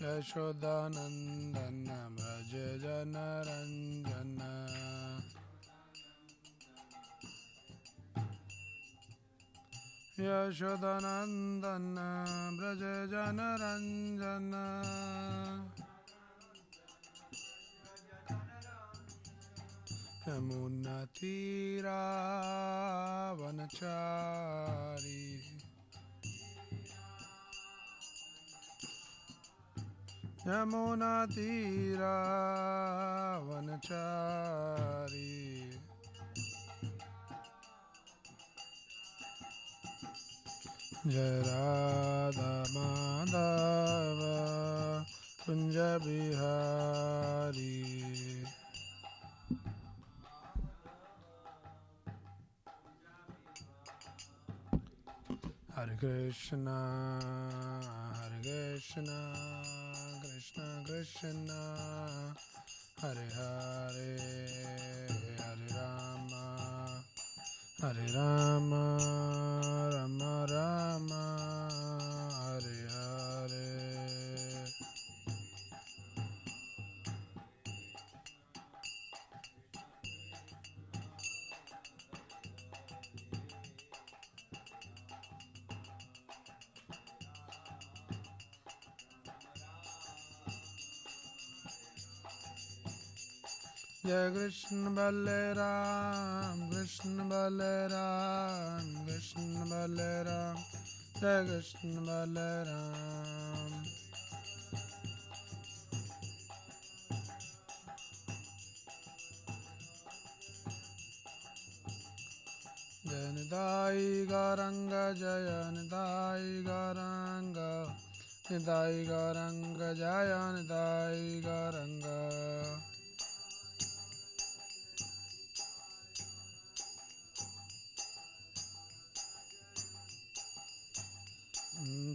यशोदानन्दन व्रज जनरञ्जन यशोदानन्दन व्रज जनरञ्जन यमुनातीरावनचारी यमुनातीरावनचारी जय Radha Madhav Kunj Bihari Hare Krishna Krishna Krishna Hare Hare Hare Rama Rama Rama Hare Hare Jai Krishna Balaram Krishna Balaram Krishna Balaram Jai Krishna Balaram Jai Nidai Garanga Jaya Nidai Garanga Nidai Garanga Jaya Nidai Garanga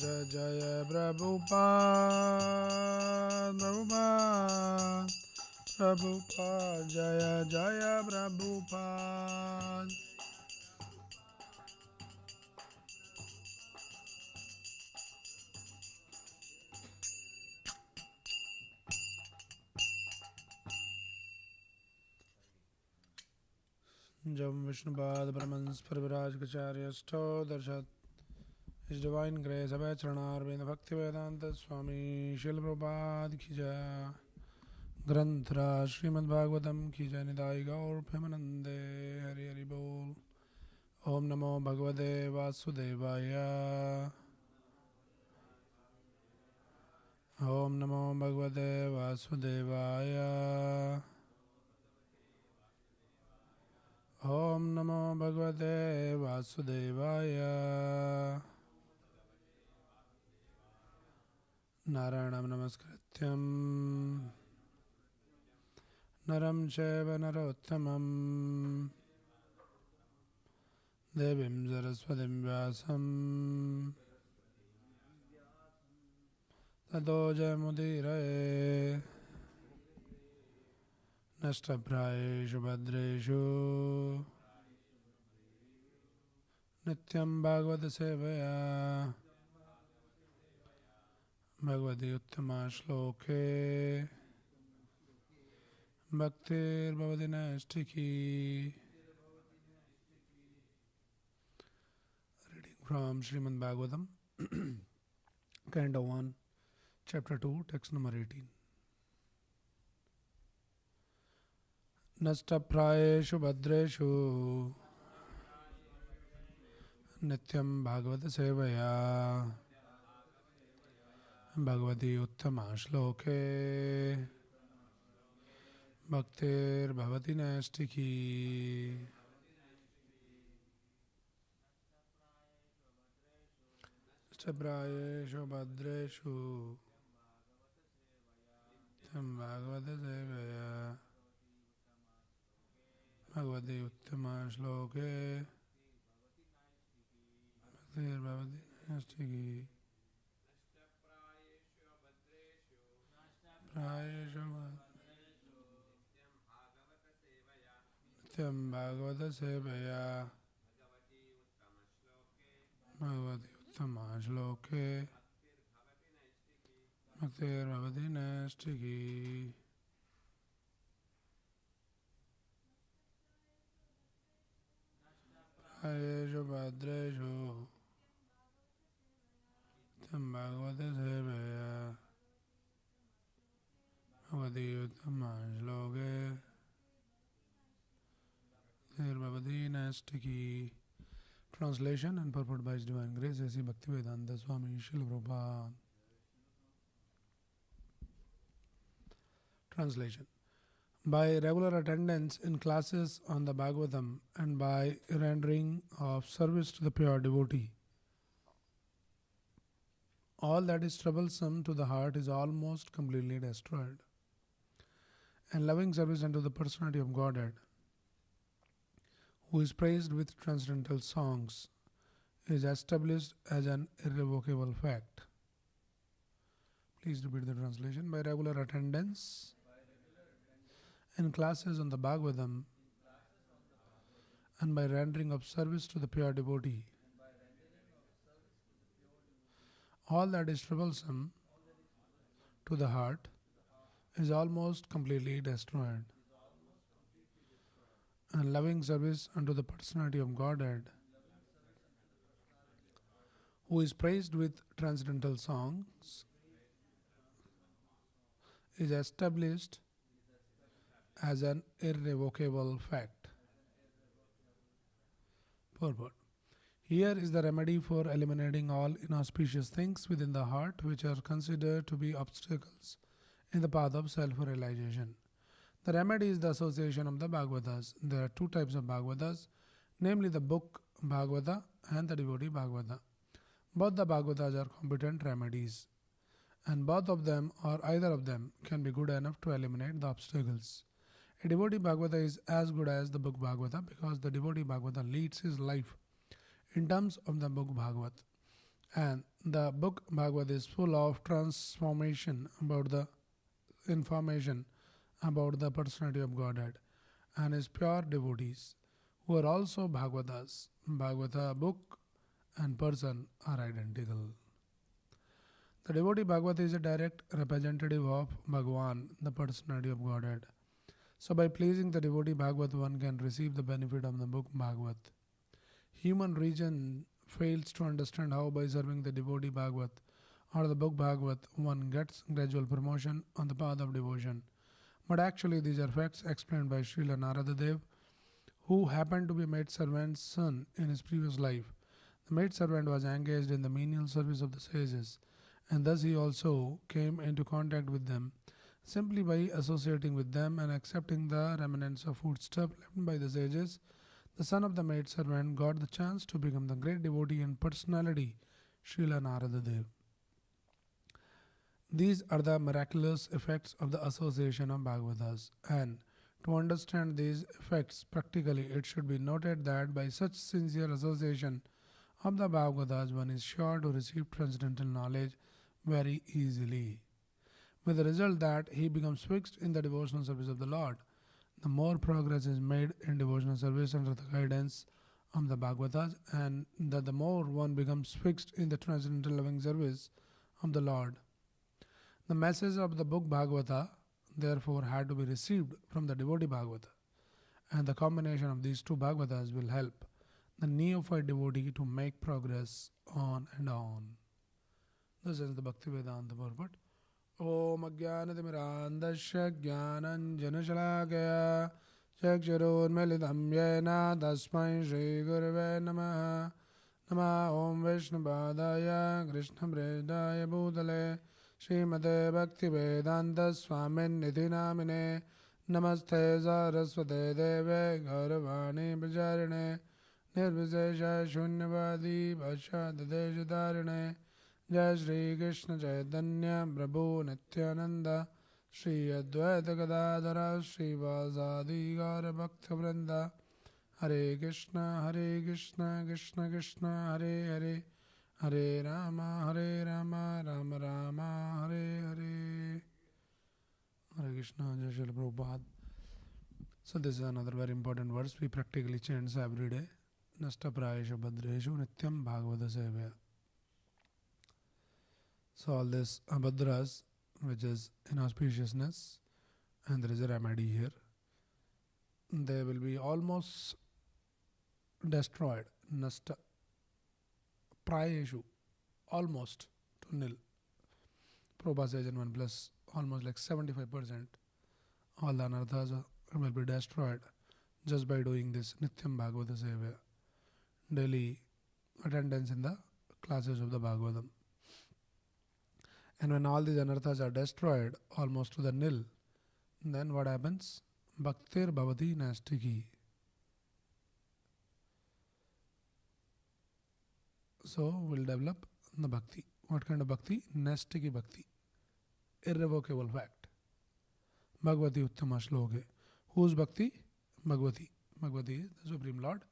Jai Jaya Prabhupada Prabhupada Jaya Jaya Prabhupada Jam Vishnupad Brahmans Parviraj Kacharya Stodharshat His Divine Grace Abhay Charanarvind Bhakti Vedanta Swami Srila Prabhupada Ki Jai Granthra Srimad Bhagavatam Ki Jai Nidai Gaur Premanande Hari Hari Bol Om Namo Bhagavate Vasudevaya Om Namo Bhagavate Vasudevaya Om Namo Bhagavate Vasudevaya Narayanam Namaskrityam Naram Chaiva Narottamam Devim Saraswatim Vyasam Tato Jayamudiraye Nashtaprayeshu Bhadreshu Nityam Bhagavata Sevaya Bhagavati Uttama Shloke Bhaktir Bhavati Naistiki. Reading from Srimad Bhagavatam, Canto 1, Chapter 2, Text number 18. Nashtaprayeshu Bhadreshu Nityam Bhagavata Sevaya Bhagavati Uttama Shloke Bhaktir Bhavati Naistiki. Nashtaprayeshu Bhadreshu Nityam Bhagavata Sevaya Bhagavati Uttama Shloke Bhaktir Bhavati Naistiki. Nityam Bhagavata Sevaya Bhagavati Uttama Shloke Bhakti Bhavati Nastiki. Ayeshu Bhadreshu Tam Bhagavata Sevaya Bhagavati Uttama Shloke Bhavati Nastiki. Translation and purport by His Divine Grace A.C. Bhaktivedanta Swami Srila Prabhupada. Translation. By regular attendance in classes on the Bhagavatam and by rendering of service to the pure devotee, all that is troublesome to the heart is almost completely destroyed. And loving service unto the personality of Godhead, who is praised with transcendental songs, is established as an irrevocable fact. Please repeat the translation. By regular attendance in classes on the Bhagavatam and by rendering of service to the pure devotee, all that is troublesome to the heart is almost completely destroyed. And loving service unto the personality of Godhead, who is praised with transcendental songs, is established as an irrevocable fact. Purport. Here is the remedy for eliminating all inauspicious things within the heart which are considered to be obstacles in the path of self-realization. The remedy is the association of the Bhagavatas. There are two types of Bhagavatas, namely the book Bhagavata and the devotee Bhagavata. Both the Bhagavatas are competent remedies, and both of them or either of them can be good enough to eliminate the obstacles. A devotee Bhagavata is as good as the book Bhagavata because the devotee Bhagavata leads his life in terms of the book Bhagavat, and the book Bhagavat is full of transformation about the information about the personality of Godhead and his pure devotees who are also Bhagavatas. Bhagavata book and person are identical. The devotee Bhagavata is a direct representative of Bhagavan, the personality of Godhead. So by pleasing the devotee Bhagavat, one can receive the benefit of the book Bhagavat. Human reason fails to understand how by serving the devotee Bhagavat or the book Bhagavat one gets gradual promotion on the path of devotion. But actually these are facts explained by Srila Anartha, who happened to be a maidservant's son in his previous life. The maidservant was engaged in the menial service of the sages, and thus he also came into contact with them. Simply by associating with them and accepting the remnants of foodstuff left by the sages, the son of the maidservant got the chance to become the great devotee and personality, Srila Anartha. These are the miraculous effects of the association of Bhagavatas, and to understand these effects practically, it should be noted that by such sincere association of the Bhagavatas, one is sure to receive transcendental knowledge very easily, with the result that he becomes fixed in the devotional service of the Lord. The more progress is made in devotional service under the guidance of the Bhagavatas, and that the more one becomes fixed in the transcendental loving service of the Lord. The message of the book Bhagavata therefore had to be received from the devotee Bhagavata, and the combination of these two Bhagavatas will help the neophyte devotee to make progress on and on. This is the Bhaktivedanta purport. Om Ajnanatimirandasya Jnananjanashalakaya Chakshurunmilitam Yena Tasmai Shri Gurave Namaha. Nama Om Vishnupadaya Krishna Prestaya Bhutale Srimate Bhaktivedanta Swamin Nidhi Namine. Namaste Saraswate Deve Gauravani Pracharine Nirvishesha Shunyavadi Bhashadadeshatarine. Jai Shri Krishna Chaitanya Prabhu Nityananda Shri Advaita Gadadhara Shri Vasadi Gaura Bhakta Vrinda. Hare Krishna Krishna Krishna Hare Hare Hare Rama Rama Rama Hare Hare. Hare Krishna. Jai Shri Prabhupada. So this is another very important verse we practically chant every day. Nasta Prayeshu Bhadreshu Nityam Bhagavata Sevaya. So all these abhadras which is inauspiciousness, and there is a remedy here. They will be almost destroyed. Nasta. Prayeshu. Almost to nil. Prabhupada says in 1 plus almost like 75%. All the anarthas will be destroyed just by doing this Nityam Bhagavata Sevaya. Daily attendance in the classes of the Bhagavatam. And when all these anarthas are destroyed almost to the nil, then what happens? Bhaktir Bhavati Nastiki. So we'll develop the bhakti. What kind of bhakti? Nastiki bhakti. Irrevocable fact. Bhagavati Uttama Shloke. Whose bhakti? Bhagavati. Bhagavati is the Supreme Lord,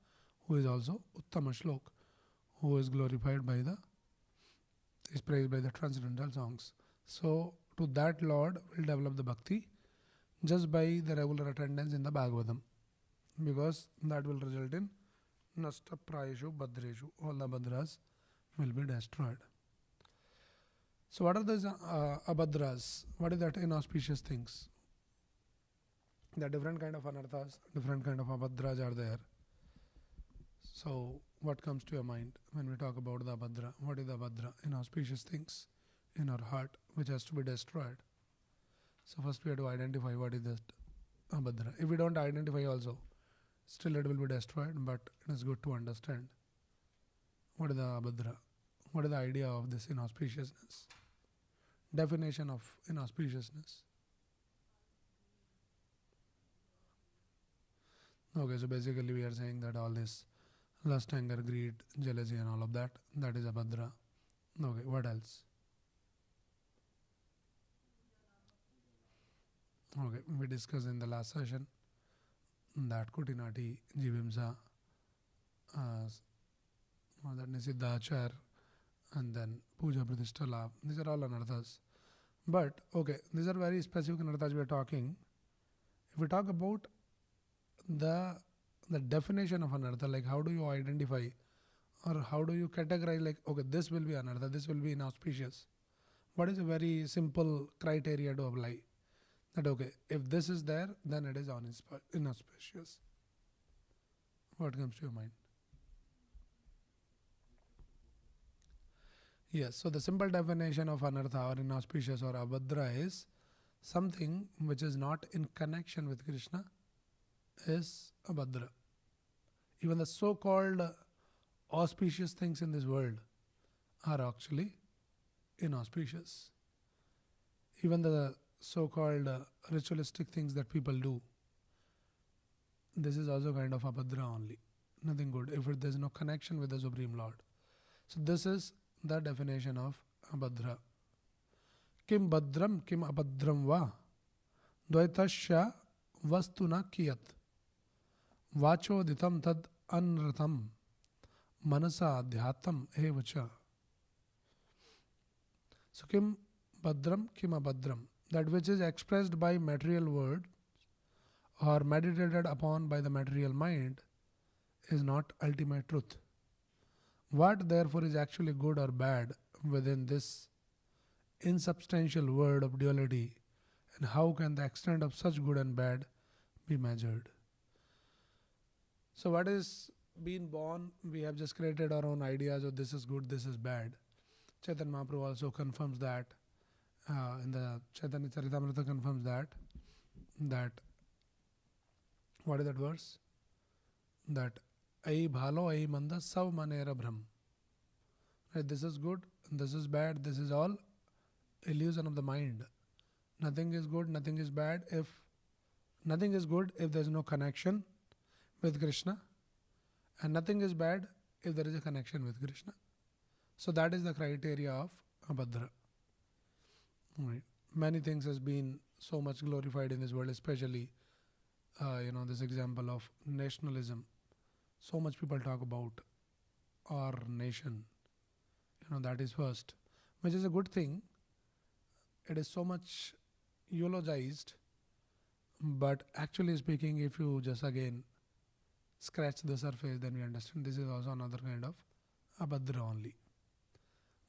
who is also Uttama Shlok, who is glorified by is praised by the transcendental songs. So to that Lord will develop the bhakti just by the regular attendance in the Bhagavatam, because that will result in Nasta Prayeshu Bhadreshu. All the Bhadras will be destroyed. So what are those abhadras? What is that inauspicious things? There are different kind of anarthas, different kind of abhadras are there. So what comes to your mind when we talk about the abhadra? What is the abhadra? Inauspicious things in our heart which has to be destroyed. So first we have to identify what is that abhadra. If we don't identify also, still it will be destroyed, but it is good to understand what is the abhadra. What is the idea of this inauspiciousness? Definition of inauspiciousness. Okay, so basically we are saying that all this lust, anger, greed, jealousy and all of that, that is abhadra. Okay, what else? Okay, we discussed in the last session that Kutinati, Jivimsa, that Nisiddhachar, and then Puja Pratishtha Labh. These are all anarthas. But, okay, these are very specific anarthas we are talking. If we talk about the definition of anartha, like how do you identify or how do you categorize, like, okay, this will be anartha, this will be inauspicious. What is a very simple criteria to apply? That, okay, if this is there, then it is inauspicious. What comes to your mind? Yes, so the simple definition of anartha or inauspicious or abhadra is something which is not in connection with Krishna is abhadra. Even the so-called auspicious things in this world are actually inauspicious. Even the so-called ritualistic things that people do, this is also kind of abhadra only. Nothing good if there is no connection with the Supreme Lord. So this is the definition of abhadra. Kim bhadram kim abhadram va dvaitasya vastuna kiyat vachoditam tad anratam manasa adhyatam evacha. So kim bhadram kim abhadram, that which is expressed by material word or meditated upon by the material mind is not ultimate truth. What therefore is actually good or bad within this insubstantial word of duality, and how can the extent of such good and bad be measured? So what is being born, we have just created our own ideas of this is good, this is bad. Chaitanya Mahaprabhu also confirms that, in the Chaitanya Charitamrita confirms that what is that verse? That Ai bhalo, ai manda, sav manera brahm. Right, this is good, this is bad, this is all illusion of the mind. Nothing is good, nothing is bad. Nothing is good if there is no connection with Krishna, and nothing is bad if there is a connection with Krishna. So that is the criteria of abhadra. Right. Many things has been so much glorified in this world, especially this example of nationalism. So much people talk about our nation. That is first, which is a good thing. It is so much eulogized, but actually speaking, if you just again scratch the surface, then we understand this is also another kind of abhadra only.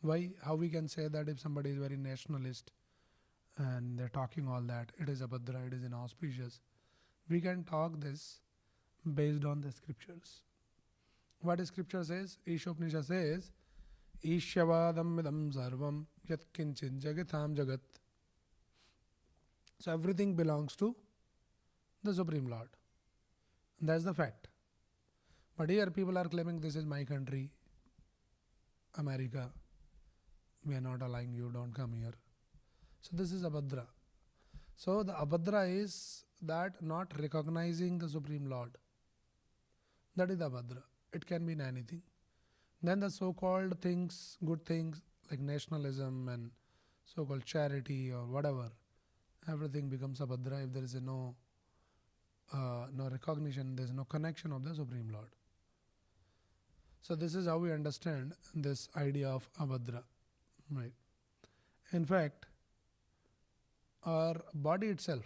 Why? How we can say that if somebody is very nationalist, and they're talking all that. It is abhadra, it is inauspicious. We can talk this based on the scriptures. What the scripture says? Ishopnisha says, Ishyavadam vidam sarvam yat kinchin jagatam jagat. So everything belongs to the Supreme Lord. And that's the fact. But here people are claiming this is my country, America. We are not allowing you, don't come here. So this is abhadra. So the abhadra is that not recognizing the Supreme Lord. That is the abhadra. It can be in anything. Then the so-called things, good things like nationalism and so-called charity or whatever, everything becomes abhadra if there is no recognition, there is no connection of the Supreme Lord. So this is how we understand this idea of abhadra. Right. In fact, our body itself,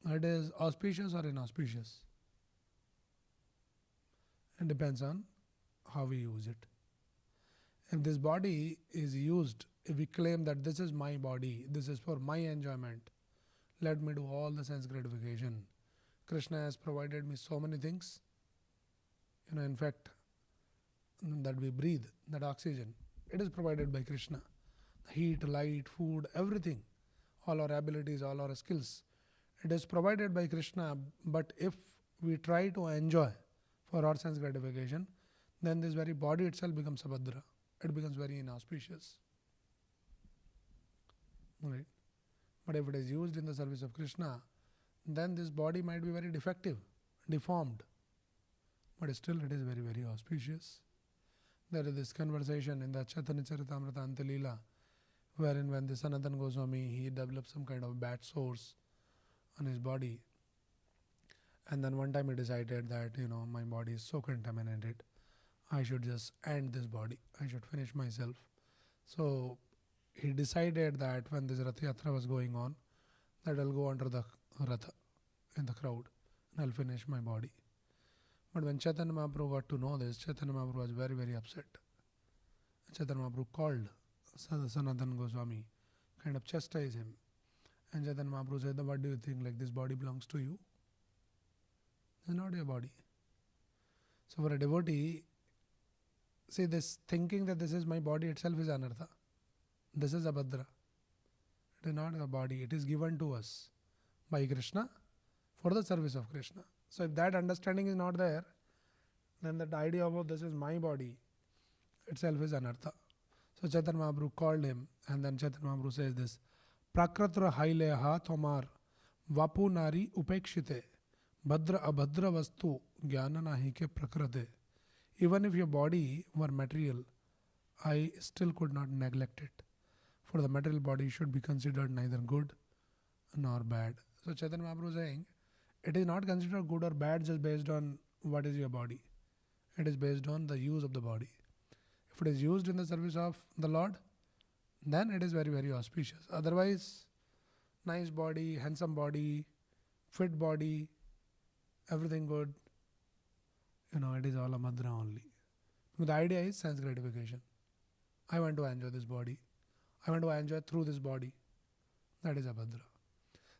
it is auspicious or inauspicious. It depends on how we use it. If this body is used, if we claim that this is my body, this is for my enjoyment, let me do all the sense gratification. Krishna has provided me so many things. In fact, that we breathe, that oxygen, it is provided by Krishna. Heat, light, food, everything, all our abilities, all our skills, it is provided by Krishna. But if we try to enjoy for our sense gratification, then this very body itself becomes abhadra. It becomes very inauspicious. Right? But if it is used in the service of Krishna, then this body might be very defective, deformed, but still it is very, very auspicious. There is this conversation in the Chaitanya Charitamrita Antilila, wherein when the Sanatan Goswami, he developed some kind of bad sores on his body. And then one time he decided that, my body is so contaminated, I should just end this body. I should finish myself. So he decided that when this Rath Yatra was going on, that I'll go under the Ratha in the crowd and I'll finish my body. But when Chaitanya Mahaprabhu got to know this, Chaitanya Mahaprabhu was very, very upset. Chaitanya Mahaprabhu called Sanatan Goswami, kind of chastised him. And Chaitanya Mahaprabhu said, what do you think? Like, this body belongs to you? It's not your body. So for a devotee, see, this thinking that this is my body itself is anartha. This is abhadra. It is not a body. It is given to us by Krishna for the service of Krishna. So if that understanding is not there, then that idea of this is my body itself is anartha. So Chaitanya Mahaprabhu called him, and then Chaitanya Mahaprabhu says this, Prakratra haileha tomar vapu nari upekshite bhadra abhadra vastu jnana nahi ke prakrate. Even if your body were material, I still could not neglect it. For the material body should be considered neither good nor bad. So Chaitanya Mahaprabhu is saying, it is not considered good or bad just based on what is your body. It is based on the use of the body. If it is used in the service of the Lord, then it is very, very auspicious. Otherwise, nice body, handsome body, fit body, everything good, it is all a madra only. But the idea is sense gratification. I want to enjoy this body. I want to enjoy through this body. That is abhadra.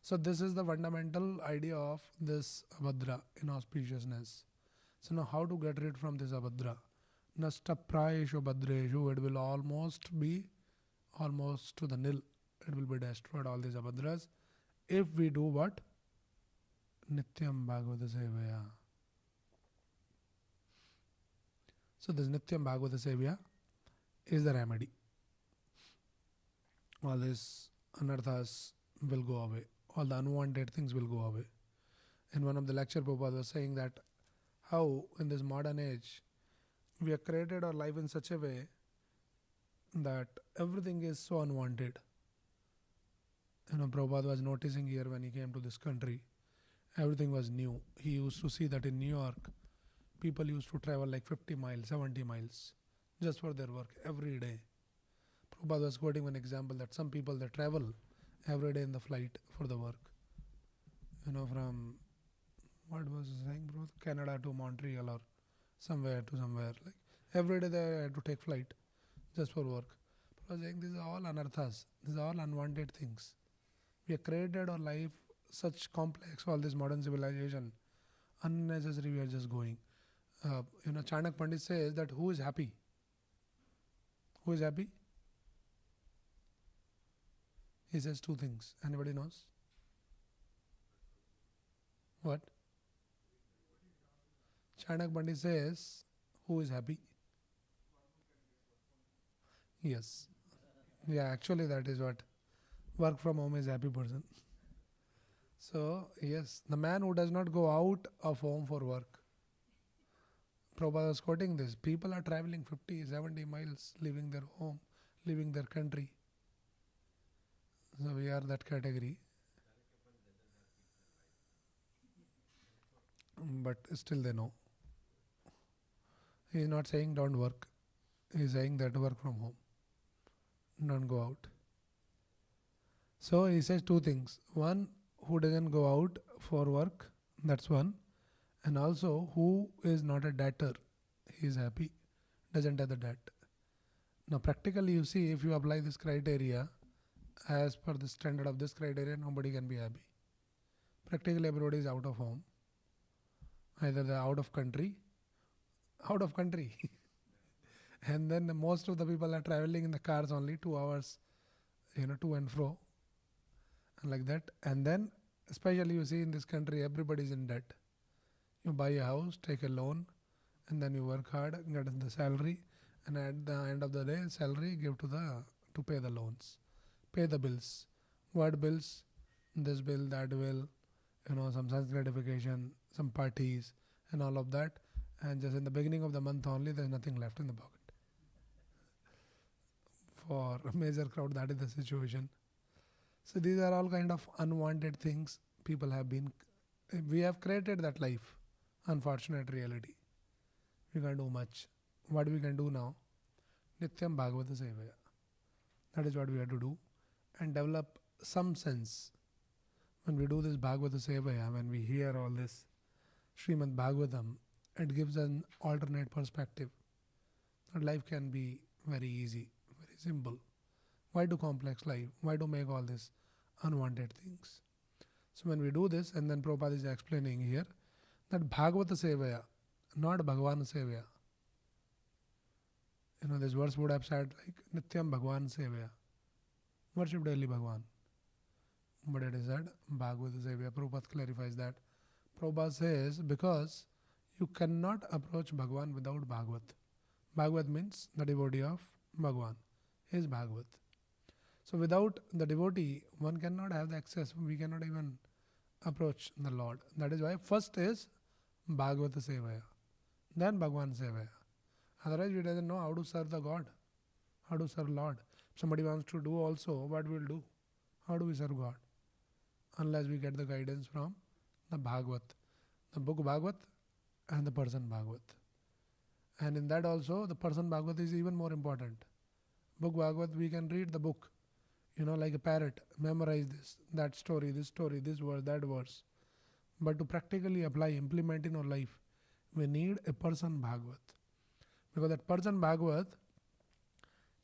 So this is the fundamental idea of this abhadra, inauspiciousness. So now how to get rid from this abhadra? Nasta prayeshu bhadreshu, it will almost to the nil. It will be destroyed, all these abhadras, if we do what? Nityam Bhagavata Sevaya. So this Nityam Bhagavata Sevaya is the remedy. All these anarthas will go away. All the unwanted things will go away. In one of the lecture, Prabhupada was saying that how in this modern age we have created our life in such a way that everything is so unwanted. Prabhupada was noticing here when he came to this country, everything was new. He used to see that in New York, people used to travel like 50 miles, 70 miles just for their work every day. Prabhupada was quoting one example that some people, they travel every day in the flight for the work. From, what was he saying, bro? Canada to Montreal or somewhere to somewhere. Like every day they had to take flight just for work. Prabhupada is saying these are all anarthas. These are all unwanted things. We have created our life such complex, all this modern civilization. Unnecessary, we are just going. Chanak Pandit says that who is happy? Who is happy? He says two things. Anybody knows? What? Chanak Pandit says, who is happy? Yes. Yeah, actually that is what. Work from home is happy person. So, yes, the man who does not go out of home for work. Prabhupada was quoting this. People are traveling 50, 70 miles, leaving their home, leaving their country. So we are that category. But still they know. He is not saying don't work. He is saying that work from home. Don't go out. So he says two things. One, who doesn't go out for work. That's one. And also, who is not a debtor. He is happy. Doesn't have the debt. Now practically you see, if you apply this criteria, as per the standard of this criteria, nobody can be happy. Practically everybody is out of home. Either they are out of country. And then most of the people are traveling in the cars only 2 hours, to and fro. And like that. And then, especially you see in this country, everybody is in debt. You buy a house, take a loan, and then you work hard, get the salary, and at the end of the day, salary give to pay the loans, pay the bills. What bills? This bill, that bill, some sense gratification, some parties, and all of that. And just in the beginning of the month only, there's nothing left in the pocket. For a major crowd, that is the situation. So these are all kind of unwanted things we have created that life. Unfortunate reality. We can't do much. What we can do now? Nityam Bhagavata Sevaya. That is what we have to do. And develop some sense. When we do this Bhagavata Sevaya, when we hear all this Srimad Bhagavatam, it gives an alternate perspective. That life can be very easy, very simple. Why do complex life? Why do make all this unwanted things? So when we do this, and then Prabhupada is explaining here, that Bhagavata Sevaya, not Bhagavan Sevaya. This verse would have said like Nityam Bhagavan Sevaya. Worship daily Bhagavan. But it is said Bhagavata Sevaya. Prabhupada clarifies that. Prabhupada says because you cannot approach Bhagavan without Bhagavat. Bhagavat means the devotee of Bhagavan. He is Bhagavat. So without the devotee, one cannot have the access. We cannot even approach the Lord. That is why first is Bhagavata Sevaya. Then Bhagavan Sevaya. Otherwise we doesn't know how to serve the God. How to serve Lord. If somebody wants to do also, what we'll do? How do we serve God? Unless we get the guidance from the Bhagavat. The book Bhagavat and the person Bhagavat. And in that also, the person Bhagavat is even more important. Book Bhagavat, we can read the book, like a parrot, memorize this story, this verse, that verse. But to practically apply, implement in our life, we need a person Bhagavat. Because that person Bhagavat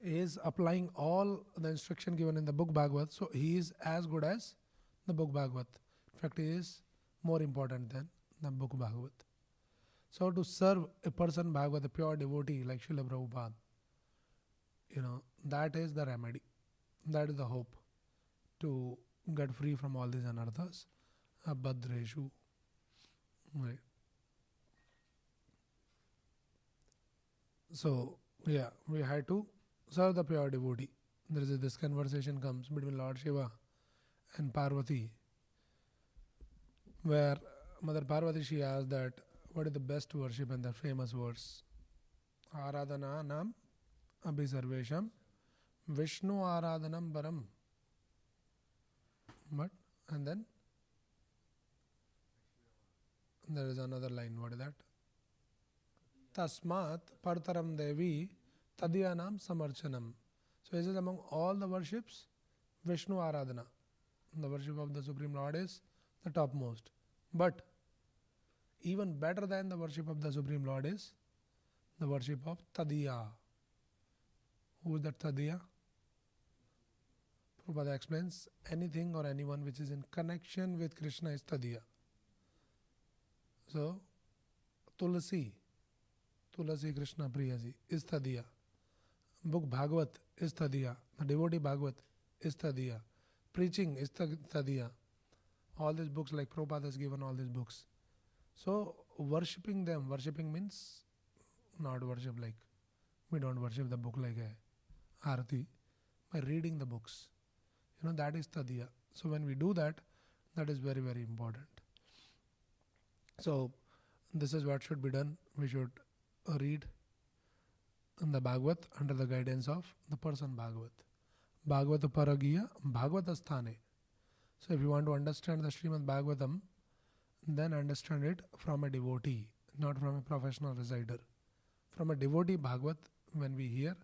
is applying all the instruction given in the book Bhagavat, so he is as good as the book Bhagavat. In fact, he is more important than the book Bhagavat. So to serve a person Bhagavat, a pure devotee like Srila Prabhupada, that is the remedy. That is the hope to get free from all these anarthas. Abhadreshu. Right. So, we had to serve the pure devotee. This conversation comes between Lord Shiva and Parvati, where Mother Parvati, she asked that what is the best worship, and the famous verse, Aradhana nam abhisarvesham Vishnu Aradhanam Baram. But, and then there is another line. What is that? Tasmat Partaram Devi Tadyanam Samarchanam. So it is among all the worships, Vishnu Aradhana. The worship of the Supreme Lord is the topmost. But even better than the worship of the Supreme Lord is the worship of Tadiya. Who is that Tadiya? Prabhupada explains, anything or anyone which is in connection with Krishna is Tadiya. So, Tulasi Krishna Priyaji is Tadiya. Book Bhagavat is Tadiya. The devotee Bhagavat is Tadiya. Preaching is Tadiya. All these books, like Prabhupada has given all these books. So, worshipping them, worshipping means not worship like, we don't worship the book like a Arati, by reading the books. That is Tadiya. So, when we do that, that is very, very important. So, this is what should be done. We should read the Bhagavat under the guidance of the person Bhagavat. Bhagavata Paragiya Bhagavata Sthane. So if you want to understand the Srimad Bhagavatam, then understand it from a devotee, not from a professional reciter. From a devotee Bhagavat, when we hear,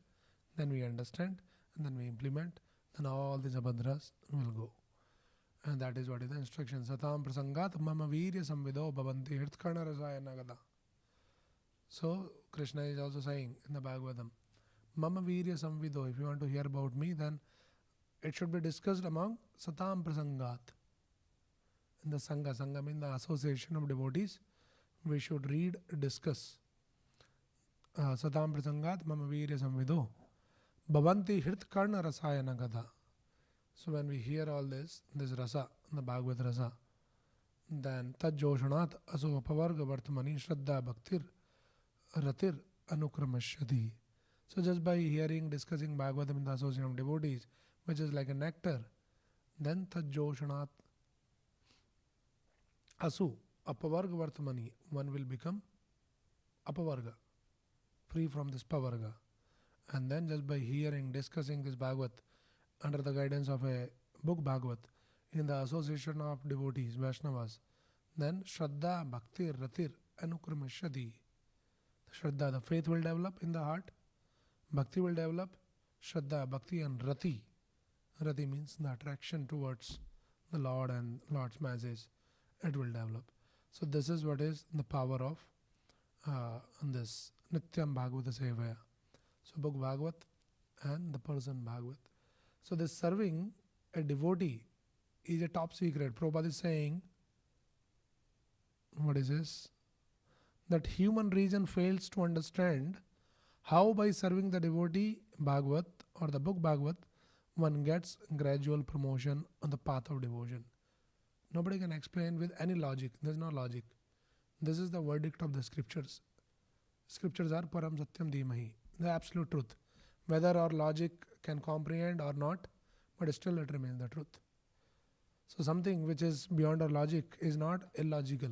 then we understand, and then we implement, then all these abhadras will go. And that is what is the instruction. Satam prasangat mama virya samvido bhavanti hirtkarna rasayana gada. So Krishna is also saying in the Bhagavatam, mama virya samvido, if you want to hear about me, then it should be discussed among Satam prasangat. In the Sangha, Sangha means the association of devotees, we should read, discuss. Satam prasangat mama virya samvido bhavanti hirtkarna rasayana gada. So when we hear all this rasa, the Bhagavad rasa, then tajjoshanat aso apavarga vartamani shraddha bhaktir ratir anukramashyati. So just by hearing, discussing Bhagavatam in the association of devotees, which is like a nectar, then tajjoshanat asu apavarga vartamani, one will become apavarga, free from this pavarga. And then just by hearing, discussing this Bhagavat under the guidance of a book Bhagavat in the association of devotees, Vaishnavas, then Shraddha, Bhakti, Ratir, Anukramashyati. Shraddha, the faith will develop in the heart. Bhakti will develop. Shraddha, Bhakti and Rati. Rati means the attraction towards the Lord and Lord's message. It will develop. So this is what is the power of this Nityam Bhagavata Sevaya. So book Bhagavat and the person Bhagavat. So this serving a devotee is a top secret. Prabhupada is saying, what is this? That human reason fails to understand how by serving the devotee Bhagavat or the book Bhagavat, one gets gradual promotion on the path of devotion. Nobody can explain with any logic. There is no logic. This is the verdict of the scriptures. Scriptures are param satyam dhimahi, the absolute truth. Whether our logic can comprehend or not, but still it remains the truth. So something which is beyond our logic is not illogical.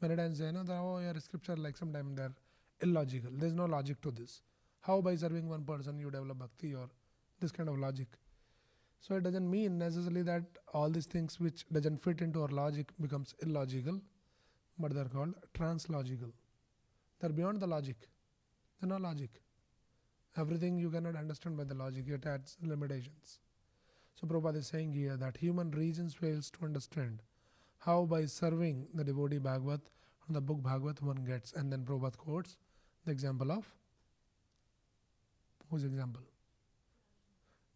Many times say, your scripture, like sometimes they're illogical. There's no logic to this. How by serving one person you develop bhakti or this kind of logic? So it doesn't mean necessarily that all these things which doesn't fit into our logic becomes illogical, but they're called translogical. They're beyond the logic. They're no logic. Everything you cannot understand by the logic, it adds limitations. So Prabhupada is saying here that human reason fails to understand how by serving the devotee Bhagavat from the book Bhagavat one gets. And then Prabhupada quotes the example of, whose example?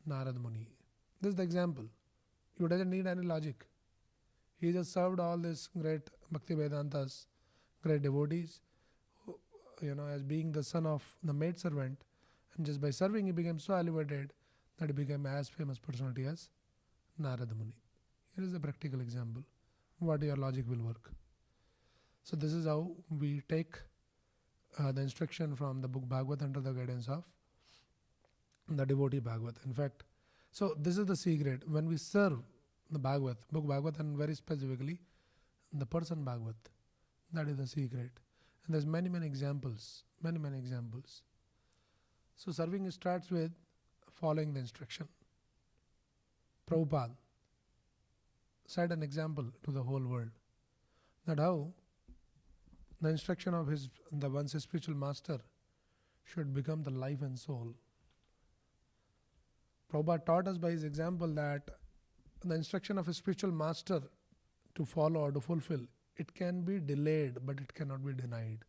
Narad Muni. This is the example. You doesn't need any logic. He just served all these great Bhakti Vedantas, great devotees, as being the son of the maidservant. And just by serving, he became so elevated that he became as famous personality as Narada Muni. Here is a practical example. What your logic will work. So this is how we take the instruction from the book Bhagavat under the guidance of the devotee Bhagavat. In fact, so this is the secret. When we serve the Bhagavat, book Bhagavat, and very specifically the person Bhagavat, that is the secret. And there's many examples. Many examples. So serving starts with following the instruction. Prabhupada set an example to the whole world that how the instruction of the one's spiritual master should become the life and soul. Prabhupada taught us by his example that the instruction of a spiritual master to follow or to fulfill, it can be delayed, but it cannot be denied.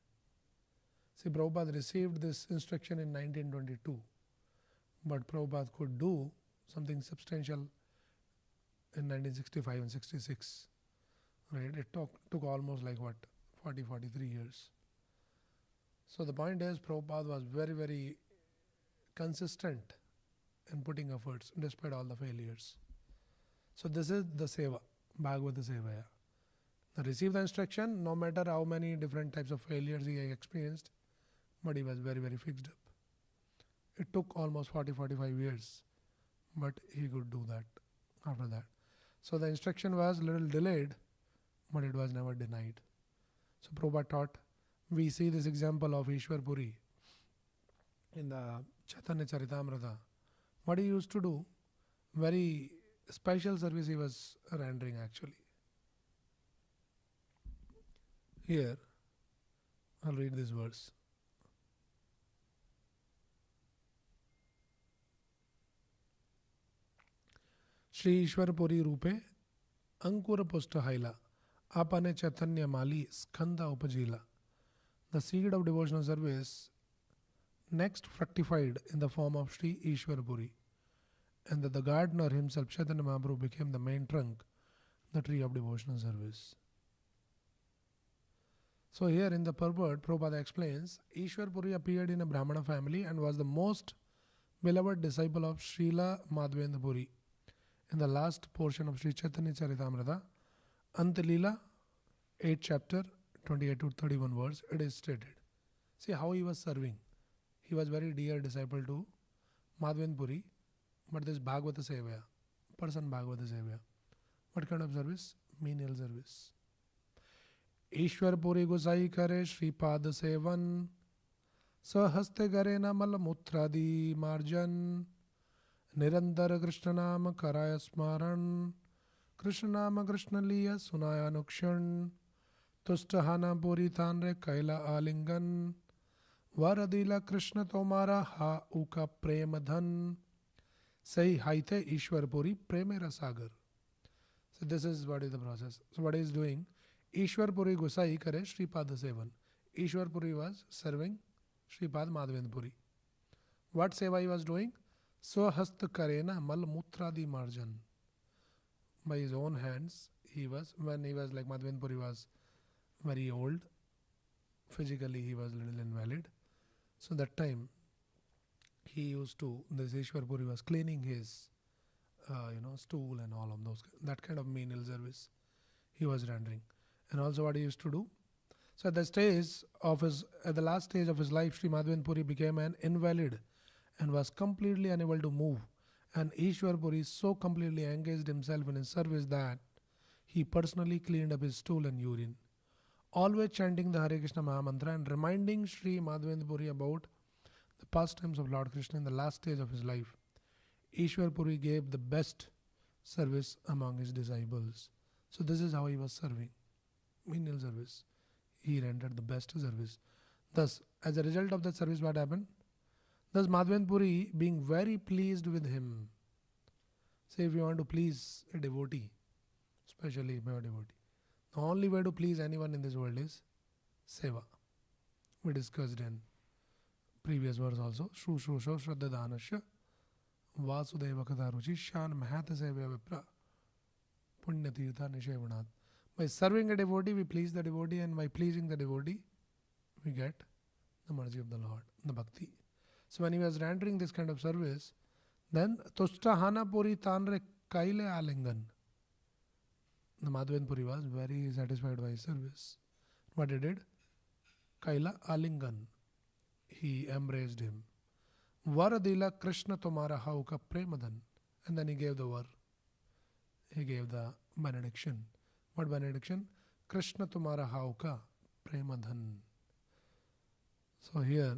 See, Prabhupada received this instruction in 1922, but Prabhupada could do something substantial in 1965 and 66. Right? It took almost like 43 years. So the point is, Prabhupada was very, very consistent in putting efforts despite all the failures. So this is the seva, Bhagavata Sevaya. Receive the instruction, no matter how many different types of failures he experienced, but he was very, very fixed up. It took almost 45 years, but he could do that after that. So the instruction was a little delayed, but it was never denied. So Prabhupada taught, we see this example of Ishwar Puri in the Chaitanya Charitamrita. What he used to do, very special service he was rendering actually. Here, I'll read this verse. Shri Ishwar Puri Rupe Ankur Pusta Haila Apane Chaitanya Mali Skanda Upajila. The seed of devotional service next fructified in the form of Shri Ishwar Puri, and that the gardener himself, Chaitanya Mahaprabhu, became the main trunk, the tree of devotional service. So here in the purport, Prabhupada explains, Ishwar Puri appeared in a Brahmana family and was the most beloved disciple of Srila Madhavendra Puri. In the last portion of Sri Chaitanya Charitamrita, Antalila, 8th chapter, 28 to 31 verse, it is stated. See how he was serving. He was very dear disciple to Madhavendra Puri, but this Bhagavata Sevaya, person Bhagavata Sevaya. What kind of service? Menial service. Ishwar Puri Gosai Kare Shripad Sevan Sahaste Gare Namal Mutradi Marjan Nirandar Krishna Nama Karaya Smaran Krishna Nama Krishna Liya Sunaya Nukshan Tustahana Puri Tanre Kaila Alingan Varadila Krishna Tomara Ha Uka Premadhan Sai Haite Ishwar Puri Premera Sagar. So this is what is the process. So what he is doing? Ishwar Puri Gosai Kare Shripad Sevan. Ishwar Puri was serving Shripad Madhavendra Puri. What seva he was doing? Swahast Karena Mal Mutradi Marjan. By his own hands, he was, when he was like Madhavendra Puri was very old, physically he was a little invalid. So that time, he used to, this Ishwar Puri was cleaning his, stool and all of those, that kind of menial service he was rendering. And also what he used to do. So at the last stage of his life, Sri Madhavendra Puri became an invalid and was completely unable to move. And Ishwar Puri so completely engaged himself in his service that he personally cleaned up his stool and urine, always chanting the Hare Krishna Mahamantra and reminding Sri Madhavendra Puri about the pastimes of Lord Krishna in the last stage of his life. Ishwar Puri gave the best service among his disciples. So this is how he was serving. Menial service. He rendered the best service. Thus, as a result of that service, what happened? Thus, Madhavendra Puri, being very pleased with him. Say, if you want to please a devotee, especially if you are a devotee, the only way to please anyone in this world is seva. We discussed in previous verse also. Shru Shru Shro Shraddha Dhanasya Vasudeva Katharuchi Shan Mahatha Sevya Vipra Punya Tirtha Nishavanat. By serving a devotee, we please the devotee, and by pleasing the devotee, we get the mercy of the Lord, the Bhakti. So when he was rendering this kind of service, then Tustahana Puri Tanre Kaile Alingan. The Madhavendra Puri was very satisfied by his service. What he did? Kaila Alingan. He embraced him. Varadila Krishna Tomara Hauka Premadan. And then he gave the var. He gave the benediction. What benediction? Krishna Tumara Hauka Premadhan. So here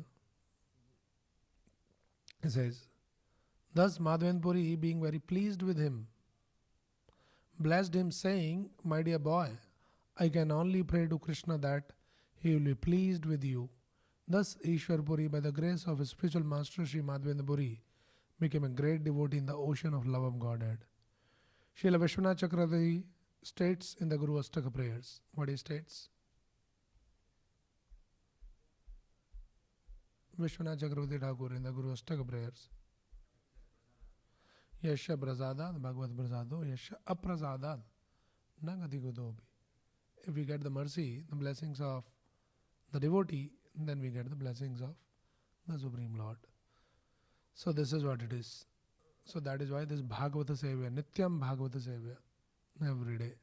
it says, thus Madhavendra Puri, being very pleased with him, blessed him, saying, my dear boy, I can only pray to Krishna that he will be pleased with you. Thus Ishwar Puri, by the grace of his spiritual master Sri Madhavendra Puri, became a great devotee in the ocean of love of Godhead. Srila Vishwanath Chakravarti states in the Guru Astaka prayers. What he states? Vishwanath Chakravarti Thakur in the Guru Astaka prayers. Yasha prasadad bhagavad prasado yasha aprasadad nagati godobi. If we get the mercy, the blessings of the devotee, then we get the blessings of the Supreme Lord. So this is what it is. So that is why this Bhagavata Sevya, Nityam Bhagavata Sevya, every day.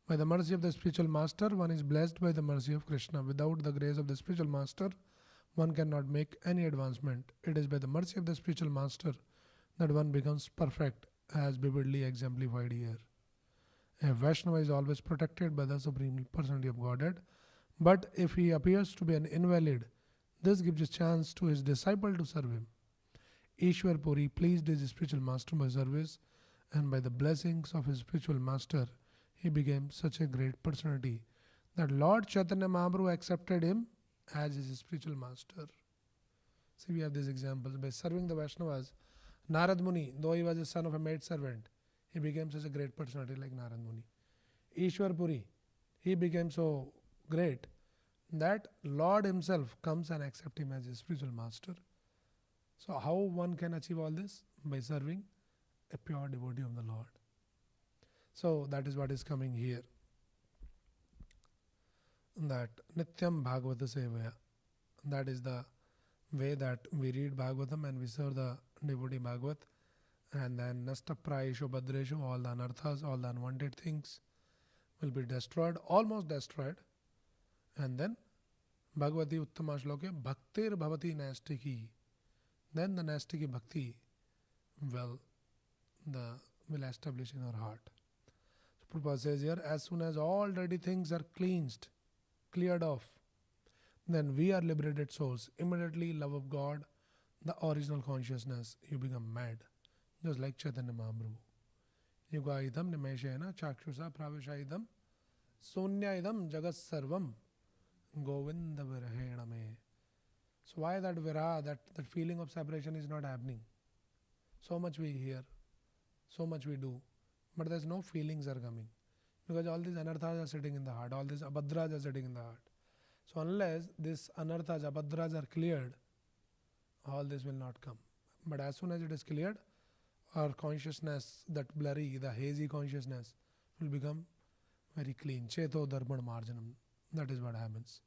By the mercy of the spiritual master, one is blessed by the mercy of Krishna. Without the grace of the spiritual master, one cannot make any advancement. It is by the mercy of the spiritual master that one becomes perfect, as vividly exemplified here. A Vaishnava is always protected by the Supreme Personality of Godhead, but if he appears to be an invalid, this gives a chance to his disciple to serve him. Ishwar Puri pleased his spiritual master by service, and by the blessings of his spiritual master, he became such a great personality that Lord Chaitanya Mahaprabhu accepted him as his spiritual master. See, we have these examples. By serving the Vaishnavas, Narad Muni, though he was the son of a maid servant, he became such a great personality like Narad Muni. Ishwar Puri, he became so great that Lord himself comes and accepts him as his spiritual master. So how one can achieve all this? By serving a pure devotee of the Lord. So that is what is coming here. That Nityam Bhagavata Sevaya, that is the way that we read Bhagavatam and we serve the devotee Bhagavat, and then Nasta Prayeshu Bhadreshu, all the Anarthas, all the unwanted things will be destroyed, almost destroyed. And then Bhagavati Uttama Shloke Bhaktir Bhavati Nastiki, then the Nastiki Bhakti will establish in our heart. So Prabhupada says here, as soon as all dirty things are cleansed, cleared off, then we are liberated souls. Immediately love of God, the original consciousness, you become mad. Just like Chaitanya Mahaprabhu. Yuga idam nimeshena chakshusa pravesha idam sunya idam jagat sarvam govinda virahena me. So why that viraha, that feeling of separation is not happening? So much we hear, so much we do, but there's no feelings are coming. Because all these anarthas are sitting in the heart, all these abhadras are sitting in the heart. So unless these anarthas, abhadras are cleared, all this will not come. But as soon as it is cleared, our consciousness, that blurry, the hazy consciousness, will become very clean. Cheto dharman marjanam. That is what happens.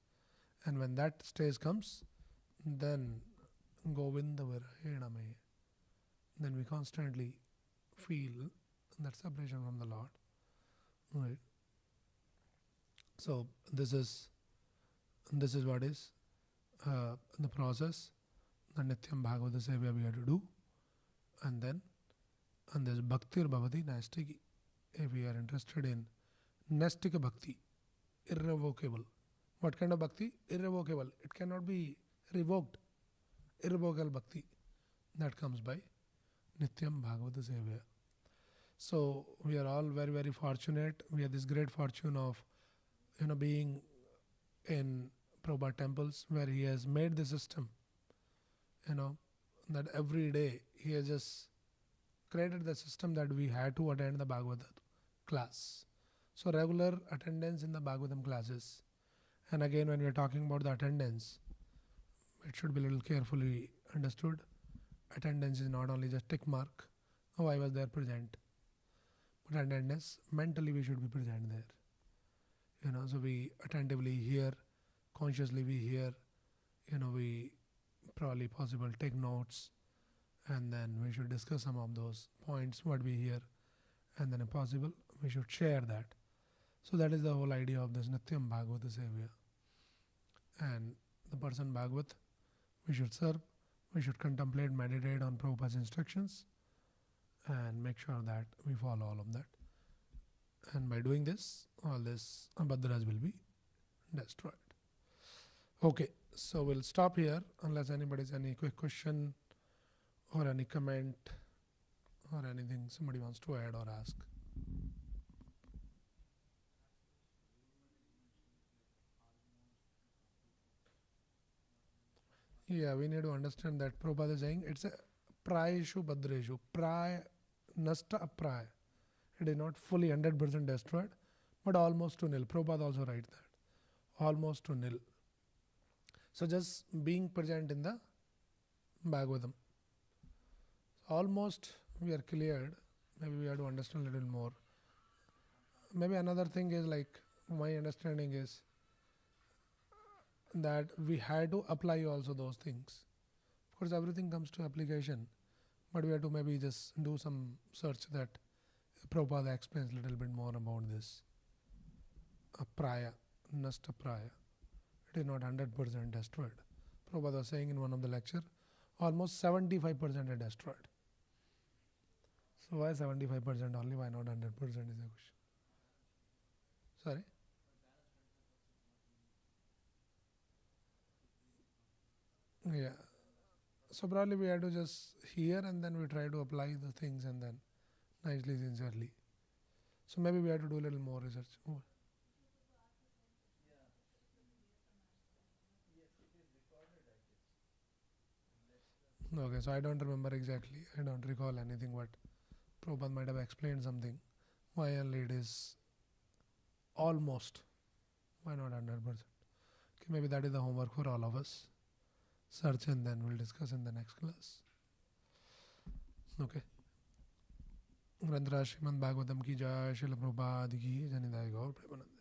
And when that stage comes, then Govinda virahena me. Then we constantly feel that separation from the Lord. Right. So this is what is the process. The Nityam Bhagavata Sevya we have to do, and then this Bhaktir Bhavati Nastiki. If we are interested in Nastika Bhakti, irrevocable. What kind of Bhakti? Irrevocable. It cannot be revoked. Irrevocable Bhakti. That comes by Nityam Bhagavata Sevya. So we are all very, very fortunate. We have this great fortune of being in Prabhupada temples where he has made the system. That every day he has just created the system that we had to attend the Bhagavad class. So regular attendance in the Bhagavatam classes. And again, when we are talking about the attendance, it should be a little carefully understood. Attendance is not only just tick mark, oh I was there present. But attendance, mentally we should be present there. So we attentively hear, consciously we hear, we probably possible take notes, and then we should discuss some of those points, what we hear, and then if possible, we should share that. So that is the whole idea of this Nityam Bhagavata Sevya. And the person Bhagavat, we should serve, we should contemplate, meditate on Prabhupada's instructions, and make sure that we follow all of that. And by doing this, all this abhadras will be destroyed. Okay, so we'll stop here unless anybody has any quick question or any comment or anything somebody wants to add or ask. Yeah, we need to understand that Prabhupada is saying it's a prayeshu badreshu. Pray, nasta apray. It is not fully 100% destroyed, but almost to nil. Prabhupada also writes that. Almost to nil. So just being present in the Bhagavatam. Almost we are cleared. Maybe we have to understand a little more. Maybe another thing is like my understanding is that we had to apply also those things. Of course, everything comes to application, but we have to maybe just do some search that Prabhupada explains a little bit more about this. Apraya, nasta praya. It is not 100% destroyed. Prabhupada was saying in one of the lecture, almost 75% are destroyed. So why 75% only? Why not 100% is the question. Sorry? Yeah. So probably we have to just hear and then we try to apply the things and then nicely, sincerely. So maybe we have to do a little more research. Oh. Okay, so I don't remember exactly. I don't recall anything, but Prabhupada might have explained something. Why only it is almost. Why not 100%? Okay, maybe that is the homework for all of us. Search and then we'll discuss in the next class. Okay. ग्रंथराज Shrimad Bhagavatam की जय, श्रील प्रभुपाद की जय, निताय गौर प्रेमानंद।